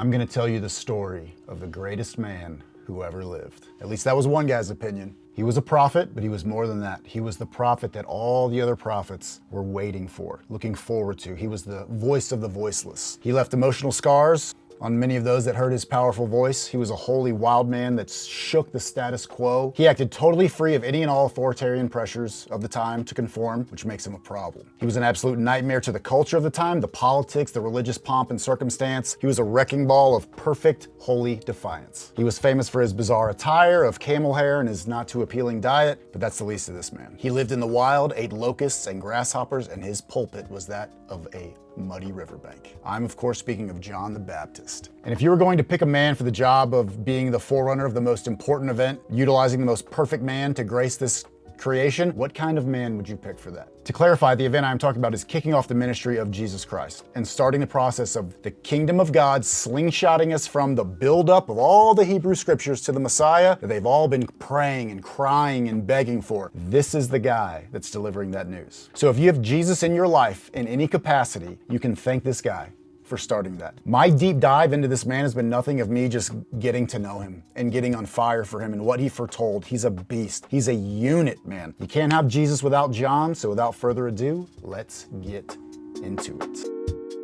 I'm gonna tell you the story of the greatest man who ever lived. At least that was one guy's opinion. He was a prophet, but he was more than that. He was the prophet that all the other prophets were waiting for, looking forward to. He was the voice of the voiceless. He left emotional scars on many of those that heard his powerful voice. He was a holy wild man that shook the status quo. He acted totally free of any and all authoritarian pressures of the time to conform, which makes him a problem. He was an absolute nightmare to the culture of the time, the politics, the religious pomp and circumstance. He was a wrecking ball of perfect, holy defiance. He was famous for his bizarre attire of camel hair and his not too appealing diet, but that's the least of this man. He lived in the wild, ate locusts and grasshoppers, and his pulpit was that of a muddy riverbank. I'm, of course, speaking of John the Baptist. And if you were going to pick a man for the job of being the forerunner of the most important event, utilizing the most perfect man to grace this creation, what kind of man would you pick for that? To clarify, the event I'm talking about is kicking off the ministry of Jesus Christ and starting the process of the kingdom of God, slingshotting us from the buildup of all the Hebrew scriptures to the Messiah that they've all been praying and crying and begging for. This is the guy that's delivering that news. So if you have Jesus in your life in any capacity, you can thank this guy for starting that. My deep dive into this man has been nothing of me just getting to know him and getting on fire for him and what he foretold. He's a beast. He's a unit, man. You can't have Jesus without John, so without further ado, let's get into it.